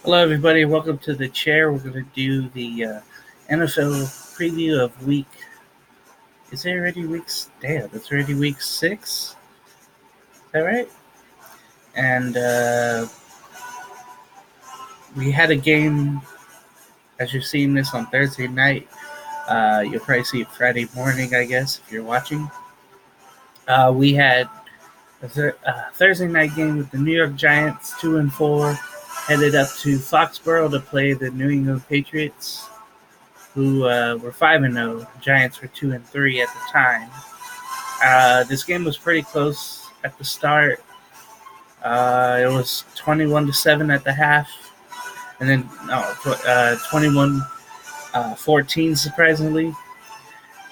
Hello, everybody. Welcome to the chair. We're going to do the NFL preview of week. Is it already weeks? Damn, it's already week 6. Is that right? And we had a game, as you're seeing this on Thursday night. You'll probably see it Friday morning, I guess, if you're watching. We had a Thursday night game with the New York Giants, 2-4, headed up to Foxborough to play the New England Patriots, who were 5-0. Giants were 2-3 at the time. This game was pretty close at the start. It was 21-7 at the half, and then 21-14 surprisingly.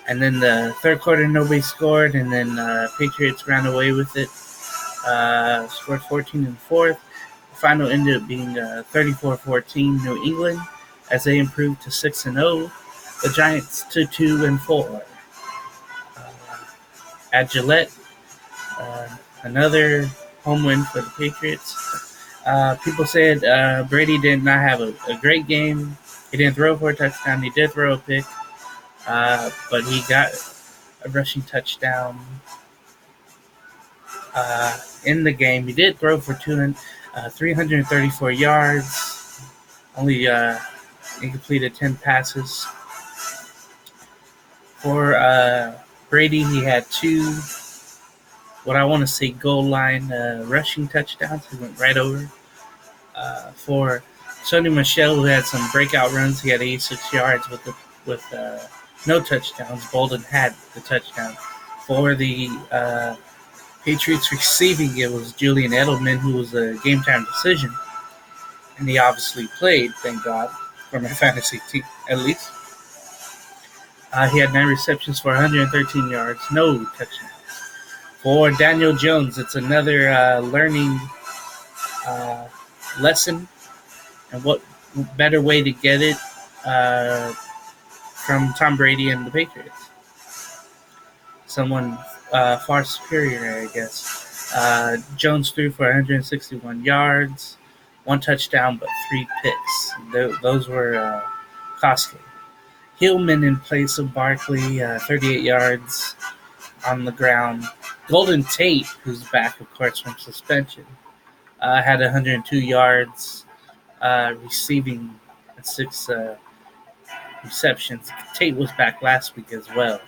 And then the third quarter, nobody scored, and then Patriots ran away with it. Scored 14 in the fourth. The final ended up being 34-14 New England as they improved to 6-0. The Giants to 2-4. At Gillette, another home win for the Patriots. People said Brady did not have a great game. He didn't throw for a touchdown. He did throw a pick, but he got a rushing touchdown in the game. He did throw for 334 yards. Only he completed 10 passes. For Brady, he had 2, what I want to say, goal line rushing touchdowns. He went right over. For Sonny Michel, who had some breakout runs, he had 86 yards with no touchdowns. Bolden had the touchdown. For the Patriots receiving, it was Julian Edelman, who was a game-time decision. And he obviously played, thank God, for my fantasy team, at least. He had 9 receptions for 113 yards, no touchdowns. For Daniel Jones, it's another learning lesson, and what better way to get it from Tom Brady and the Patriots? Someone far superior, I guess. Jones threw for 161 yards, 1 touchdown, but 3 picks. Those were costly. Hillman in place of Barkley, 38 yards on the ground. Golden Tate, who's back, of course, from suspension, had 102 yards receiving 6 receptions. Tate was back last week as well,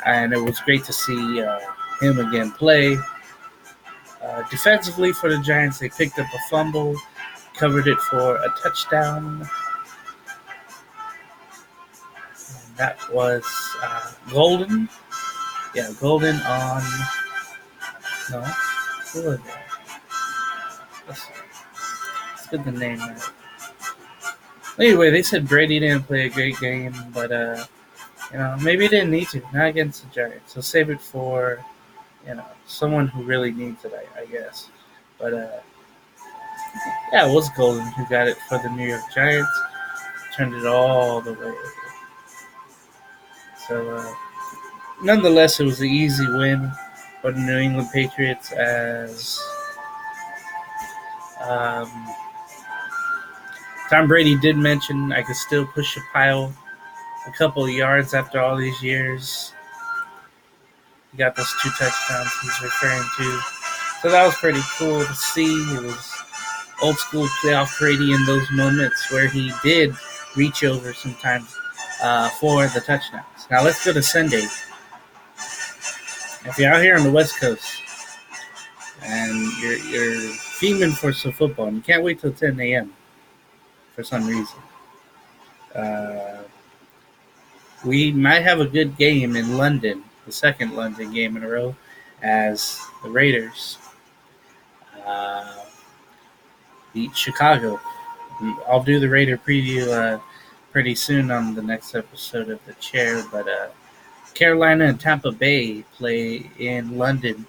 and it was great to see him again play. Defensively for the Giants, they picked up a fumble, covered it for a touchdown. And that was Golden. Yeah, Golden on. No, who was that? Let's get the name right. Anyway, they said Brady didn't play a great game, but maybe he didn't need to. Not against the Giants. So save it for someone who really needs it, I guess. But yeah, it was Golden who got it for the New York Giants. Turned it all the way over. So nonetheless, it was an easy win for the New England Patriots as Tom Brady did mention I could still push a pile a couple of yards after all these years. He got those 2 touchdowns he's referring to. So that was pretty cool to see. It was old school playoff Brady in those moments where he did reach over sometimes for the touchdowns. Now let's go to Sunday. If you're out here on the West Coast and you're fiending for some football and you can't wait till 10 a.m. for some reason, we might have a good game in London, the second London game in a row, as the Raiders beat Chicago. I'll do the Raider preview pretty soon on the next episode of The Chair, but Carolina and Tampa Bay play in London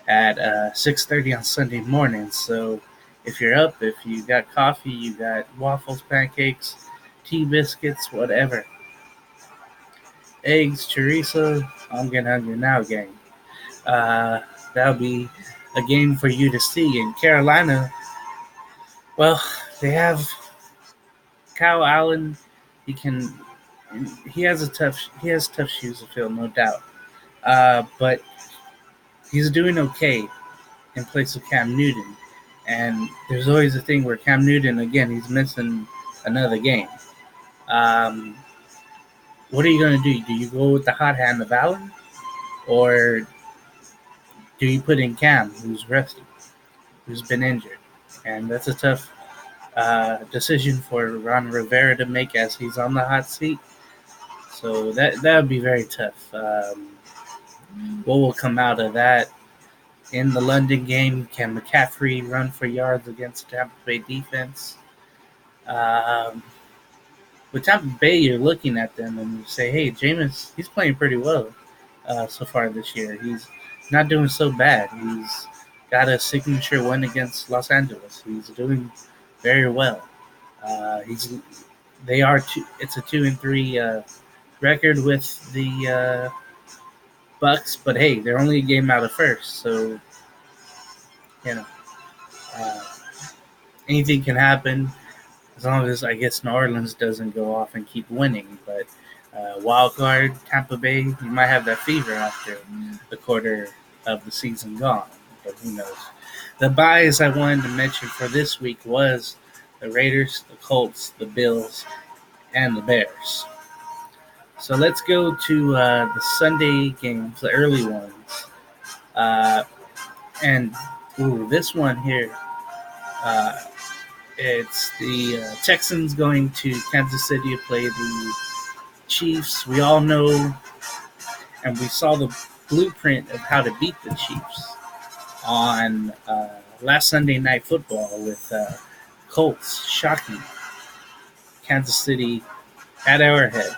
at 6:30 on Sunday morning. So if you're up, if you got coffee, you got waffles, pancakes, tea, biscuits, whatever, eggs, chorizo, I'm getting hungry now, gang. That'll be a game for you to see. In Carolina, well, They have Kyle Allen. He can. He has tough shoes to fill, no doubt. But he's doing okay in place of Cam Newton. And there's always a thing where Cam Newton, again, he's missing another game. Um, what are you going to do? Do you go with the hot hand of Allen? Or do you put in Cam, who's rested, who's been injured? And that's a tough decision for Ron Rivera to make as he's on the hot seat. So that would be very tough. What will come out of that? In the London game, can McCaffrey run for yards against Tampa Bay defense? Um, with Tampa Bay, you're looking at them and you say, hey, Jameis, he's playing pretty well so far this year. He's not doing so bad. He's got a signature win against Los Angeles. He's doing very well. It's a 2-3 record with the Bucks, but hey, they're only a game out of first, so you know uh, anything can happen as long as I guess New Orleans doesn't go off and keep winning. But wild card Tampa Bay, you might have that fever after the quarter of the season gone, but who knows? The buys I wanted to mention for this week was the Raiders, the Colts, the Bills, and the Bears. So let's go to the Sunday games, the early ones. And this one here, it's the Texans going to Kansas City to play the Chiefs. We all know, and we saw the blueprint of how to beat the Chiefs on last Sunday Night Football with Colts shocking Kansas City at Arrowhead.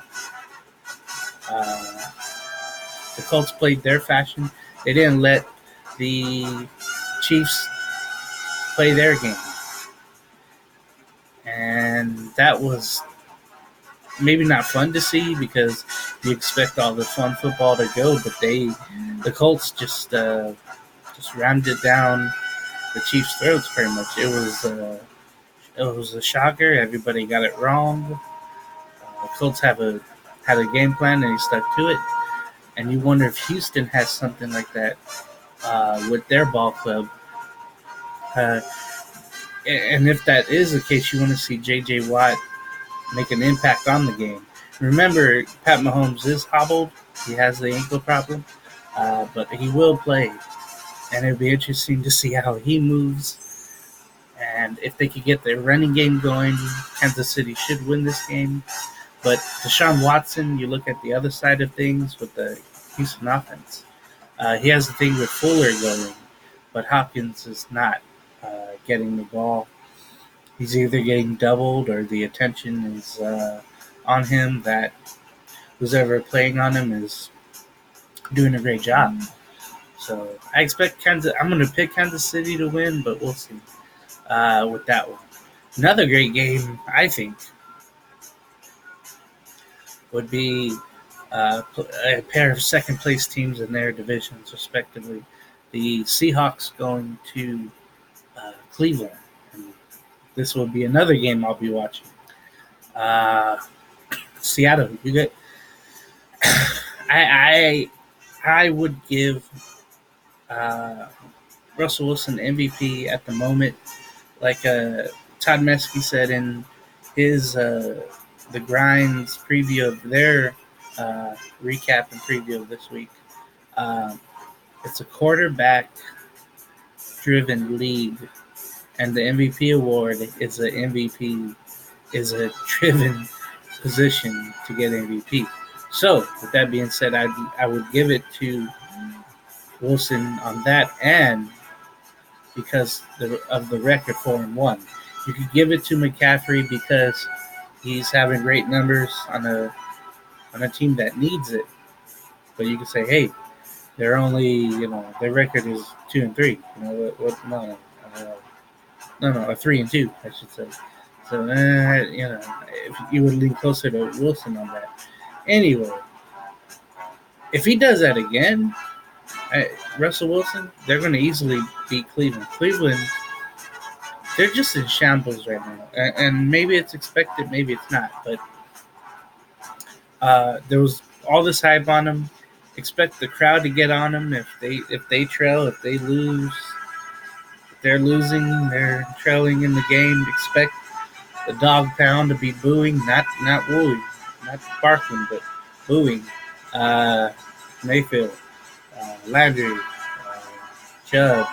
The Colts played their fashion. They didn't let the Chiefs play their game. And that was maybe not fun to see because you expect all the fun football to go, but the Colts just rammed it down the Chiefs' throats pretty much. It was a shocker. Everybody got it wrong. The Colts had a game plan and he stuck to it. And you wonder if Houston has something like that with their ball club. And if that is the case, you want to see J.J. Watt make an impact on the game. Remember, Pat Mahomes is hobbled. He has the ankle problem, but he will play. And it'll be interesting to see how he moves. And if they could get their running game going, Kansas City should win this game. But Deshaun Watson, you look at the other side of things with the Houston offense. He has the thing with Fuller going, but Hopkins is not getting the ball. He's either getting doubled or the attention is on him that who's ever playing on him is doing a great job. So I expect I'm going to pick Kansas City to win, but we'll see with that one. Another great game, I think, would be a pair of second-place teams in their divisions, respectively. The Seahawks going to Cleveland. And this will be another game I'll be watching. Seattle, you get. I would give Russell Wilson MVP at the moment, like Todd Mesky said in his the Grinds preview of their recap and preview of this week. It's a quarterback-driven league, and the MVP award is a driven position to get MVP. So, with that being said, I would give it to Wilson on that, and because of the record 4-1, you could give it to McCaffrey because he's having great numbers on a team that needs it. But you could say, hey, they're only their record is 2-3. No, 3-2, I should say. So if you would lean closer to Wilson on that. Anyway, if he does that again, Russell Wilson, they're going to easily beat Cleveland. Cleveland they're just in shambles right now, and maybe it's expected, maybe it's not. But there was all this hype on them. Expect the crowd to get on them if they trail, if they lose, if they're losing, they're trailing in the game. Expect the dog pound to be booing, not wooing, not barking, but booing. Uh, Mayfield, Landry, Chubb,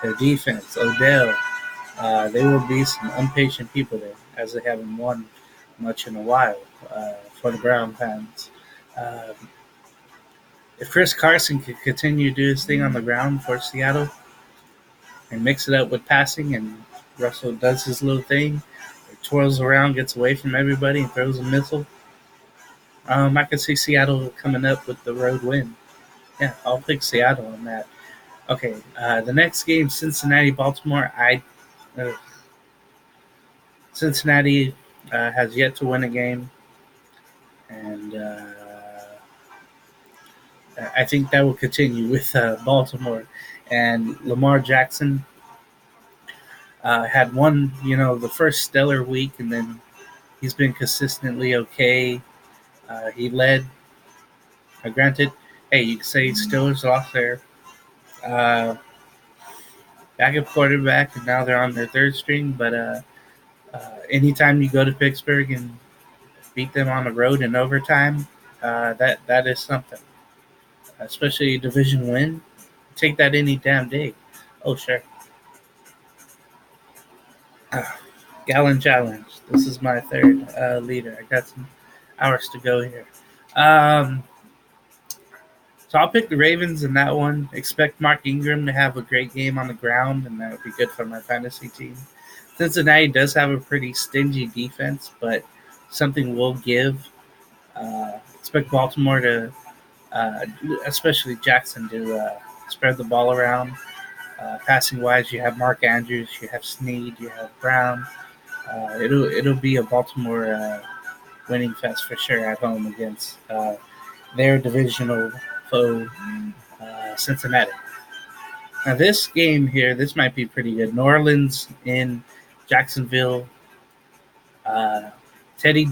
their defense, Odell. There will be some impatient people there, as they haven't won much in a while for the Brown fans. Um, if Chris Carson could continue to do his thing on the ground for Seattle and mix it up with passing, and Russell does his little thing, twirls around, gets away from everybody, and throws a missile, I could see Seattle coming up with the road win. Yeah, I'll pick Seattle on that. Okay, the next game, Cincinnati, Baltimore. Uh, Cincinnati has yet to win a game, and I think that will continue with Baltimore. And Lamar Jackson had one, the first stellar week, and then he's been consistently okay. He led. Granted, hey, you could say Steelers lost their backup quarterback, and now they're on their third string. But anytime you go to Pittsburgh and beat them on the road in overtime, that is something. Especially a division win, take that any damn day. Oh sure. Gallon challenge. This is my third leader. I got some hours to go here. So I'll pick the Ravens in that one. Expect Mark Ingram to have a great game on the ground, and that would be good for my fantasy team. Cincinnati does have a pretty stingy defense, but something will give. Expect Baltimore to, especially Jackson, to spread the ball around. Passing wise, you have Mark Andrews, you have Snead, you have Brown. It'll be a Baltimore winning fest for sure at home against their divisional foe, Cincinnati. Now this game here, this might be pretty good. New Orleans in Jacksonville. Teddy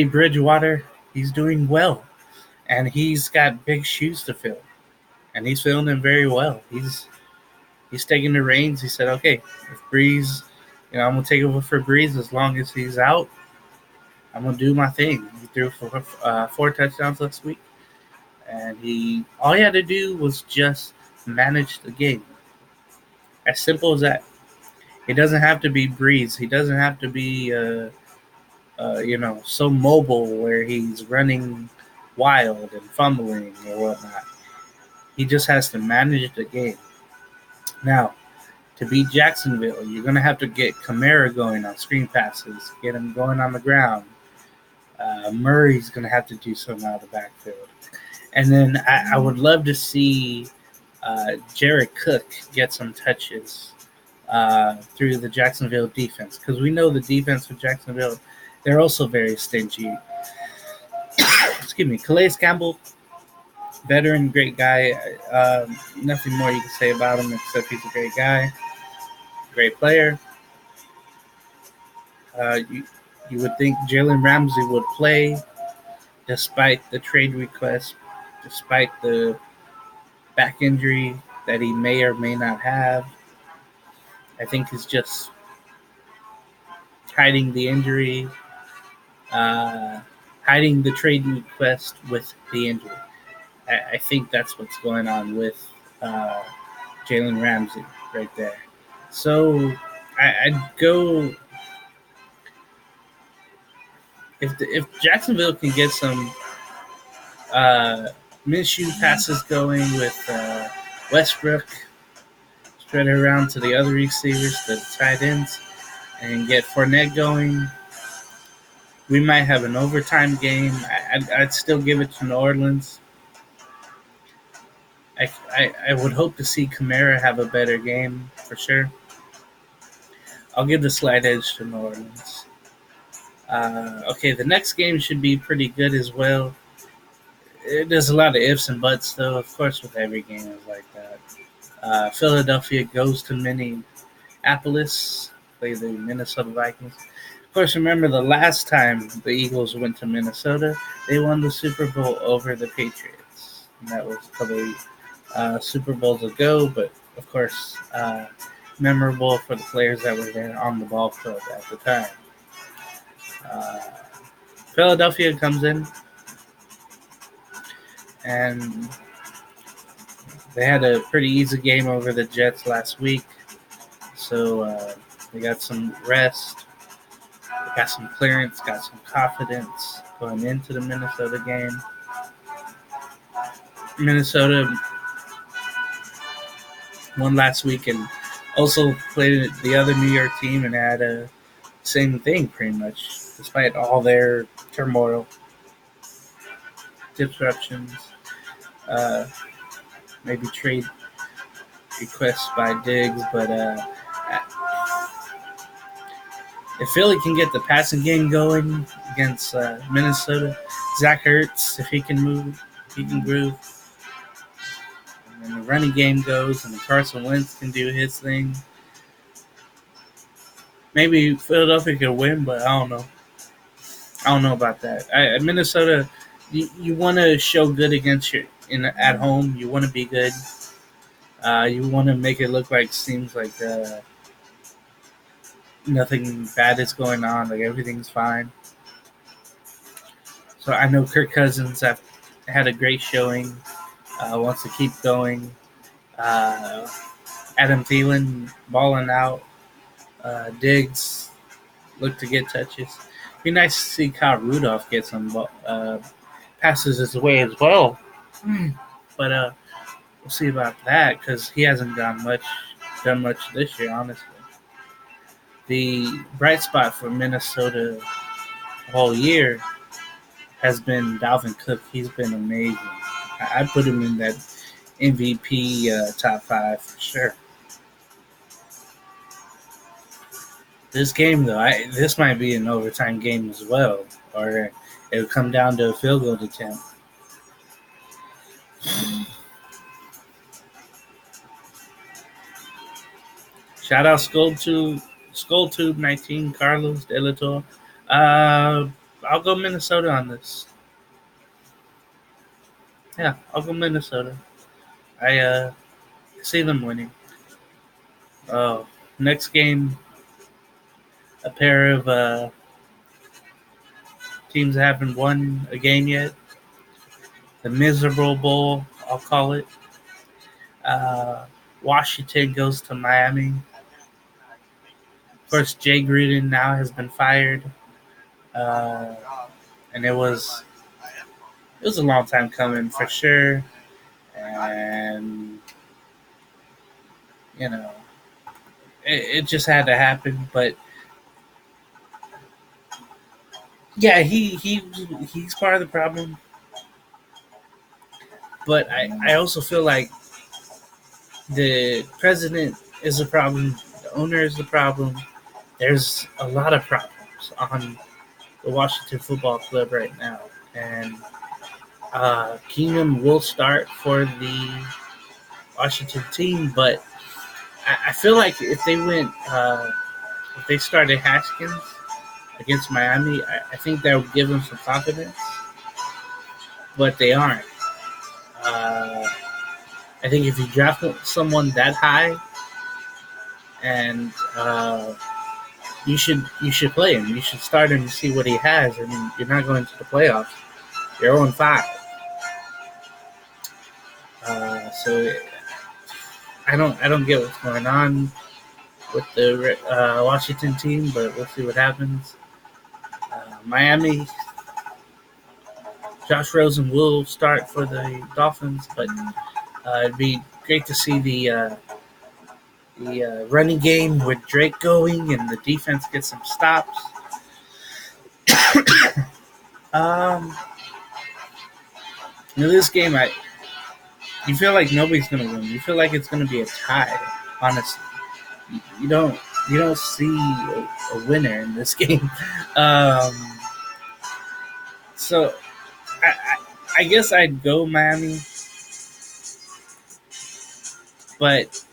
Bridgewater, he's doing well, and he's got big shoes to fill, and he's filling them very well. He's taking the reins. He said, "Okay, if Breeze, I'm gonna take over for Breeze as long as he's out. I'm gonna do my thing." He threw for 4 touchdowns last week, and all he had to do was just manage the game. As simple as that. He doesn't have to be Breeze. He doesn't have to be, so mobile where he's running wild and fumbling or whatnot. He just has to manage the game. Now, to beat Jacksonville, you're going to have to get Kamara going on screen passes, get him going on the ground. Murray's going to have to do something out of the backfield. And then I would love to see Jared Cook get some touches through the Jacksonville defense, because we know the defense for Jacksonville, they're also very stingy. Excuse me. Calais Campbell, veteran, great guy. Nothing more you can say about him except he's a great guy, great player. You would think Jalen Ramsey would play despite the trade request, despite the back injury that he may or may not have. I think he's just hiding the injury, hiding the trade request with the injury. I think that's what's going on with Jalen Ramsey right there. So I'd go if Jacksonville can get some Minshew passes going with Westbrook, spread it around to the other receivers, the tight ends, and get Fournette going, we might have an overtime game. I'd still give it to New Orleans. I would hope to see Kamara have a better game for sure. I'll give the slight edge to New Orleans. Okay, the next game should be pretty good as well. There's a lot of ifs and buts, though. Of course, with every game is like that. Philadelphia goes to Minneapolis, play the Minnesota Vikings. Of course, remember the last time the Eagles went to Minnesota, they won the Super Bowl over the Patriots. And that was a couple Super Bowls ago, but of course, memorable for the players that were there on the ball field at the time. Uh, Philadelphia comes in, and they had a pretty easy game over the Jets last week. So they got some rest, got some clearance, got some confidence going into the Minnesota game. Minnesota won last week and also played the other New York team and had a same thing pretty much, despite all their turmoil, disruptions, uh, maybe trade requests by Diggs, but if Philly can get the passing game going against Minnesota, Zach Ertz, if he can move, he can groove, and the running game goes, and Carson Wentz can do his thing. Maybe Philadelphia could win, but I don't know. I don't know about that. Minnesota, you want to show good against your at home. You want to be good. You want to make it look like seems like nothing bad is going on. Like everything's fine. So I know Kirk Cousins have had a great showing. Wants to keep going. Adam Thielen balling out. Diggs look to get touches. Be nice to see Kyle Rudolph get some passes his way as well. But we'll see about that because he hasn't done much this year, honestly. The bright spot for Minnesota all year has been Dalvin Cook. He's been amazing. I put him in that MVP top 5 for sure. This game, though, this might be an overtime game as well, or it'll come down to a field goal attempt. Shout out Skulltube 19, Carlos Delator. I'll go Minnesota on this. Yeah, I'll go Minnesota. I see them winning. Next game, a pair of teams that haven't won a game yet. The miserable bowl, I'll call it. Washington goes to Miami. Of course, Jay Gruden now has been fired, and it was a long time coming for sure. And you know, it just had to happen. But yeah, he's part of the problem. But I also feel like the president is a problem. The owner is the problem. There's a lot of problems on the Washington Football Club right now. And Keenum will start for the Washington team, but I feel like if they started Haskins against Miami, I think that would give them some confidence, but they aren't. I think if you draft someone that high, and you should play him. You should start him to see what he has. I mean, you're not going to the playoffs. You're 0-5. So I don't get what's going on with the Washington team, but we'll see what happens. Miami, Josh Rosen will start for the Dolphins, but it'd be great to see the running game with Drake going and the defense get some stops. This game, you feel like nobody's gonna win. You feel like it's gonna be a tie. Honestly, you don't see a winner in this game. So I guess I'd go Miami, but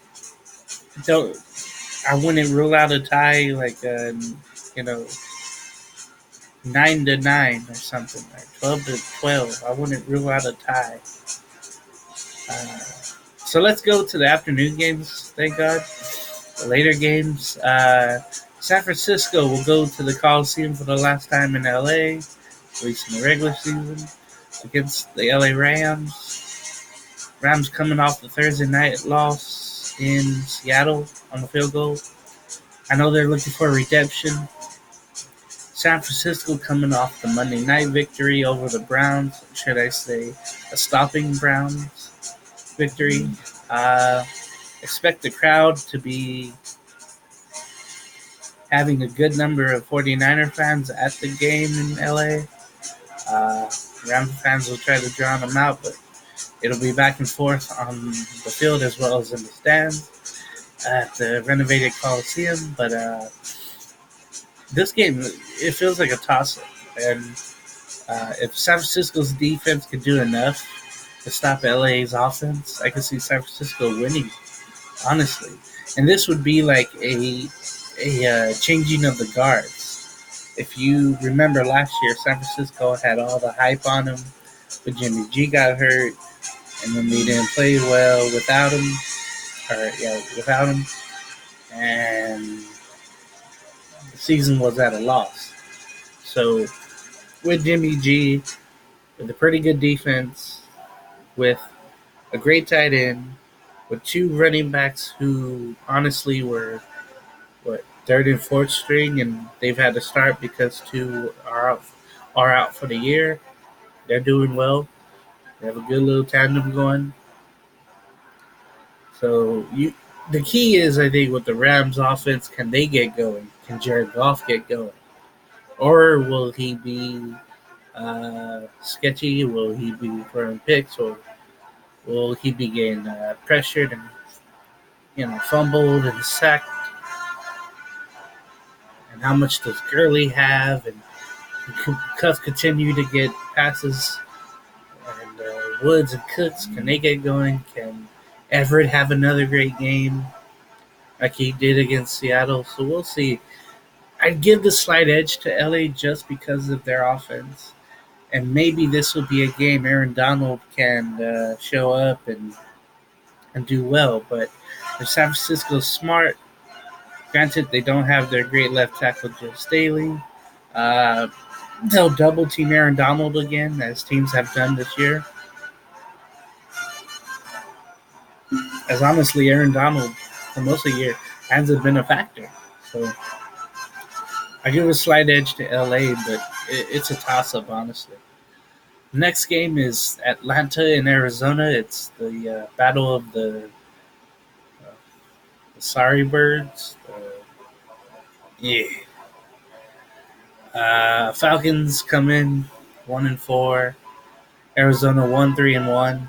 I wouldn't rule out a tie, like, 9-9 or something, or 12-12. I wouldn't rule out a tie. So let's go to the afternoon games. Thank God. The later games. San Francisco will go to the Coliseum for the last time in LA, at least in the regular season, against the LA Rams. Rams coming off the Thursday night loss in Seattle on the field goal. I know they're looking for redemption. San Francisco coming off the Monday night victory over the Browns. Should I say a stopping Browns victory? Expect the crowd to be having a good number of 49er fans at the game in LA. Rams fans will try to drown them out, but it'll be back and forth on the field as well as in the stands at the renovated Coliseum. But this game, it feels like a toss-up. And if San Francisco's defense can do enough to stop LA's offense, I could see San Francisco winning, honestly. And this would be like a changing of the guards. If you remember last year, San Francisco had all the hype on them, but Jimmy G got hurt, and then they didn't play well without him. And the season was at a loss. So with Jimmy G, with a pretty good defense, with a great tight end, with two running backs who honestly were third and fourth string, and they've had to start because two are out for the year. They're doing well. They have a good little tandem going. So the key is, I think, with the Rams offense, can they get going? Can Jared Goff get going? Or will he be sketchy? Will he be throwing picks? Or will he be getting pressured and fumbled and sacked? And how much does Gurley have? And Cuff continue to get passes? And Woods and Cooks, can they get going? Can Everett have another great game like he did against Seattle? So we'll see. I'd give the slight edge to LA just because of their offense. And maybe this will be a game Aaron Donald can show up and do well. But if San Francisco's smart, granted they don't have their great left tackle Joe Staley, they'll double team Aaron Donald again, as teams have done this year. As honestly, Aaron Donald for most of the year hasn't been a factor. So I give a slight edge to LA, but it's a toss-up, honestly. The next game is Atlanta and Arizona. It's the battle of the sorry birds. Falcons come in 1-4. Arizona 1-3-1.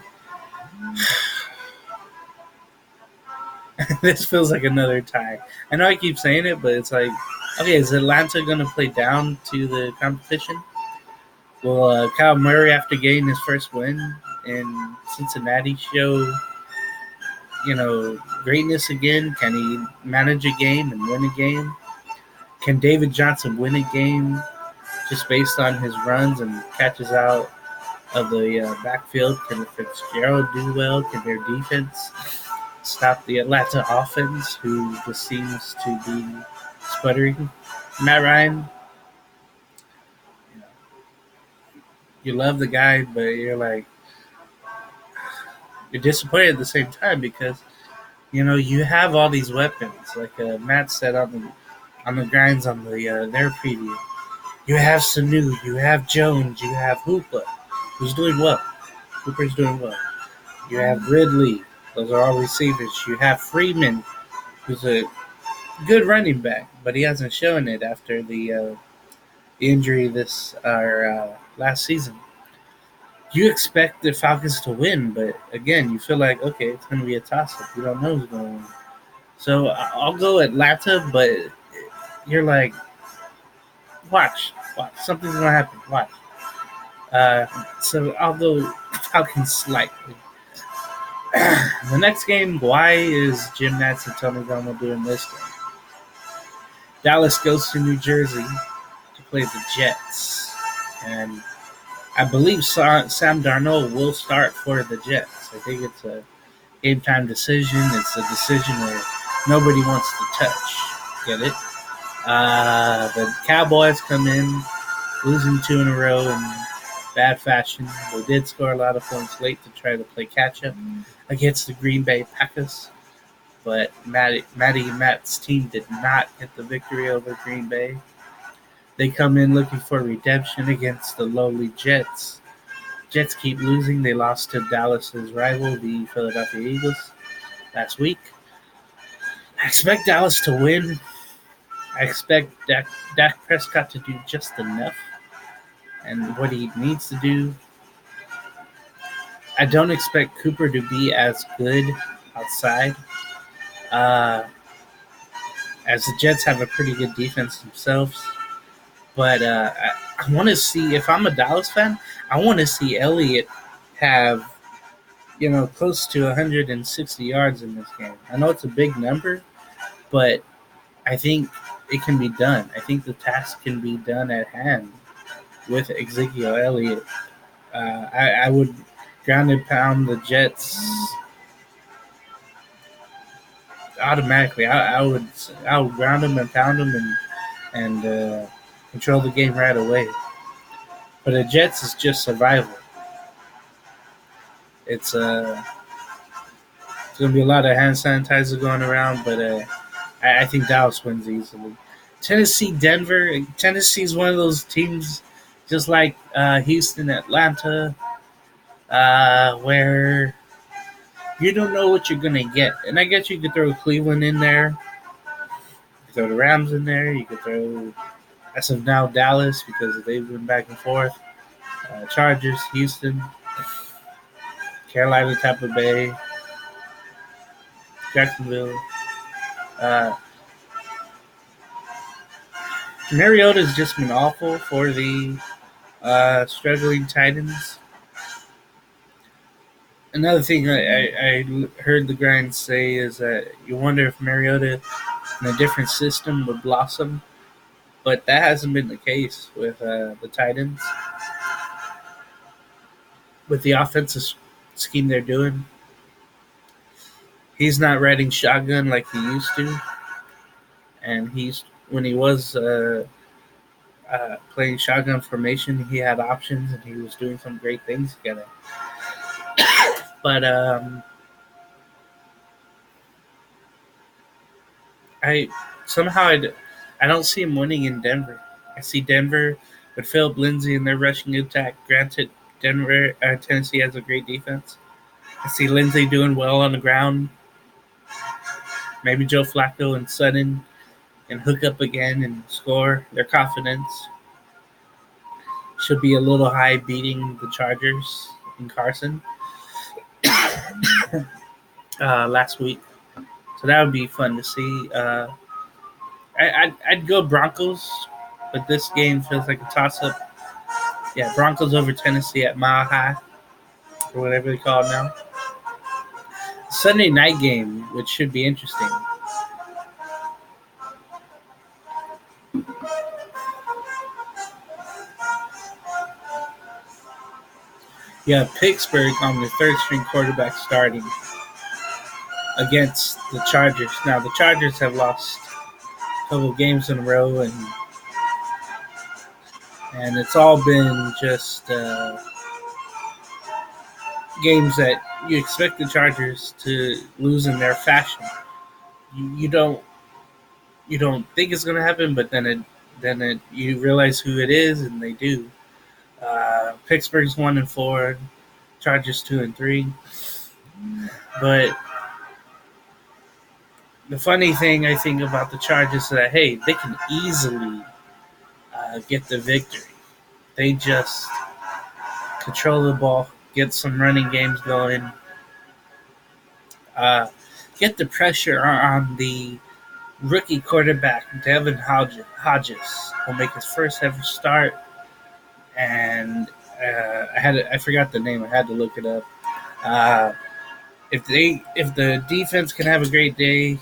This feels like another tie. I know I keep saying it, but it's like, okay, is Atlanta going to play down to the competition? Will Kyle Murray, after getting his first win in Cincinnati, show, greatness again? Can he manage a game and win a game? Can David Johnson win a game just based on his runs and catches out of the backfield? Can Fitzgerald do well? Can their defense stop the Atlanta offense, who just seems to be sputtering? Matt Ryan, you love the guy, but you're disappointed at the same time because you have all these weapons, like Matt said on the grinds on their preview. You have Sanu, you have Jones, you have Hooper, who's doing well. Hooper's doing well. You have Ridley. Those are all receivers. You have Freeman, who's a good running back, but he hasn't shown it after the injury last season. You expect the Falcons to win, but again, you feel like, okay, it's going to be a toss-up. You don't know who's going to win. So I'll go Atlanta, but you're like, watch. Something's going to happen. Watch. So I'll go Falcons slightly. The next game, why is Jim Nantz and Tony Romo doing this game? Dallas goes to New Jersey to play the Jets, and I believe Sam Darnold will start for the Jets. I think it's a game time decision. It's a decision where nobody wants to touch. Get it? The Cowboys come in, losing 2 in a row in bad fashion. They did score a lot of points late to try to play catch up against the Green Bay Packers, but Matt's team did not get the victory over Green Bay. They come in looking for redemption against the lowly Jets. Jets keep losing. They lost to Dallas's rival, the Philadelphia Eagles, last week. I expect Dallas to win. I expect Dak Prescott to do just enough and what he needs to do. I don't expect Cooper to be as good outside, as the Jets have a pretty good defense themselves. But I want to see, if I'm a Dallas fan, I want to see Elliott have, close to 160 yards in this game. I know it's a big number, but I think it can be done. I think the task can be done at hand with Ezekiel Elliott. I would ground and pound the Jets automatically. I would ground them and pound them and control the game right away. But the Jets is just survival. It's going to be a lot of hand sanitizer going around, but I think Dallas wins easily. Tennessee, Denver. Tennessee is one of those teams, just like Houston, Atlanta, where you don't know what you're going to get. And I guess you could throw Cleveland in there. You could throw the Rams in there. You could throw, as of now, Dallas, because they've been back and forth. Chargers, Houston, Carolina, Tampa Bay, Jacksonville. Mariota's just been awful for the struggling Titans. Another thing I heard the grind say is that you wonder if Mariota in a different system would blossom, but that hasn't been the case with the Titans. With the offensive scheme they're doing, he's not riding shotgun like he used to, and when he was playing shotgun formation, he had options and he was doing some great things together. But I don't see him winning in Denver. I see Denver with Philip Lindsay and their rushing attack. Granted, Tennessee has a great defense. I see Lindsay doing well on the ground. Maybe Joe Flacco and Sutton and hook up again and score. Their confidence should be a little high, beating the Chargers in Carson last week. So that would be fun to see. I'd go Broncos, but this game feels like a toss-up. Yeah, Broncos over Tennessee at Mile High, or whatever they call it now. Sunday night game, which should be interesting. Yeah, Pittsburgh on the third-string quarterback starting against the Chargers. Now, the Chargers have lost a couple of games in a row, and it's all been just games that you expect the Chargers to lose in their fashion. You don't think it's going to happen, but then you realize who it is, and they do. Pittsburgh's 1-4, Chargers 2-3. But the funny thing I think about the Chargers is that, hey, they can easily get the victory. They just control the ball, get some running games going, get the pressure on the rookie quarterback, Devin Hodges, will make his first ever start. And I forgot the name. I had to look it up. If the defense can have a great day,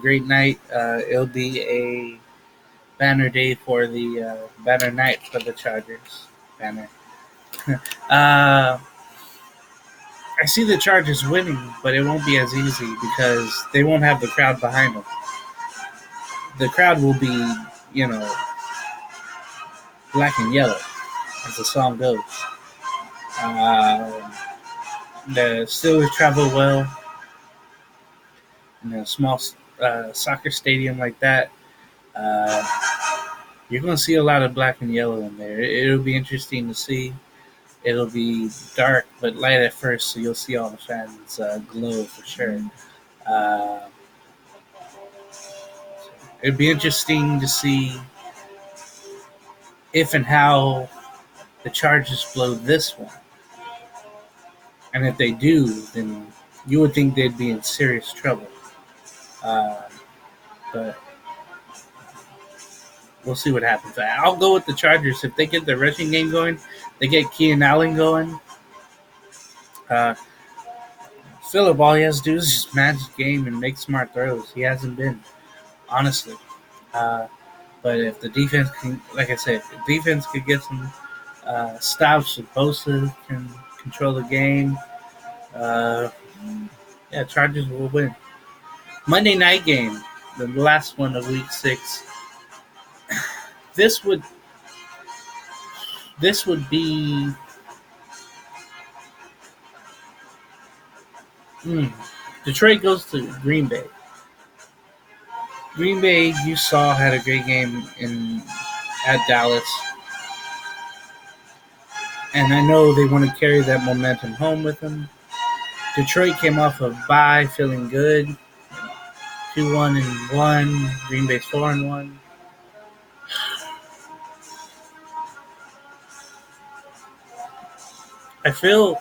great night, it'll be banner day for the banner night for the Chargers. Banner. uh, I see the Chargers winning, but it won't be as easy because they won't have the crowd behind them. The crowd will be, you know, black and yellow, as the song goes. Uh, the Steelers travel well in a small soccer stadium like that. Uh, you're going to see a lot of black and yellow in there. It'll be interesting to see. It'll be dark but light at first, so you'll see all the fans glow for sure. Uh, it'd be interesting to see if and how the Chargers blow this one. And if they do, then you would think they'd be in serious trouble. Uh, but we'll see what happens. I'll go with the Chargers. If they get the rushing game going, they get Keenan Allen going. Phillip, all he has to do is just manage the game and make smart throws. He hasn't been, honestly. But if the defense can, like I said, if the defense could get some stops, and Bosa can control the game, Chargers will win. Monday night game, the last one of Week 6. This would be Detroit goes to Green Bay. Green Bay, you saw, had a great game at Dallas. And I know they want to carry that momentum home with them. Detroit came off a bye feeling good. 2-1-1. Green Bay's 4-1. I feel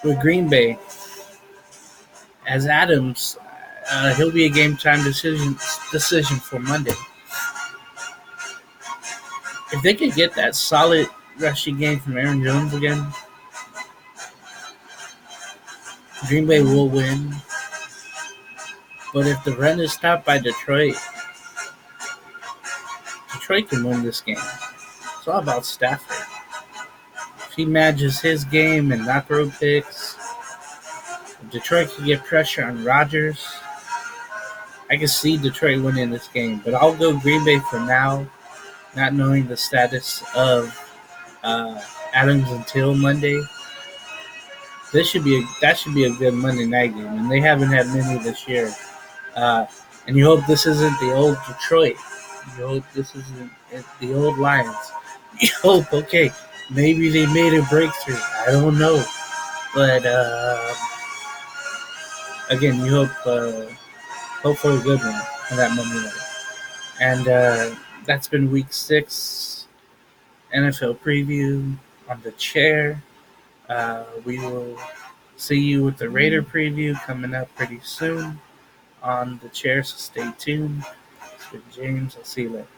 with Green Bay, as Adams, he'll be a game time decision for Monday. If they could get that solid rushing game from Aaron Jones again, Green Bay will win. But if the run is stopped by Detroit can win this game. It's all about Stafford. If he manages his game and not throw picks, if Detroit can get pressure on Rodgers, I can see Detroit winning this game. But I'll go Green Bay for now, not knowing the status of Adams until Monday. That should be a good Monday night game, and they haven't had many this year. And you hope this isn't the old Detroit. You hope this isn't the old Lions. You hope, okay, maybe they made a breakthrough. I don't know, but again, you hope for a good one on that Monday night. And that's been Week 6 NFL Preview on the chair. We will see you with the Raider preview coming up pretty soon on the chair, so stay tuned. It's been James. I'll see you later.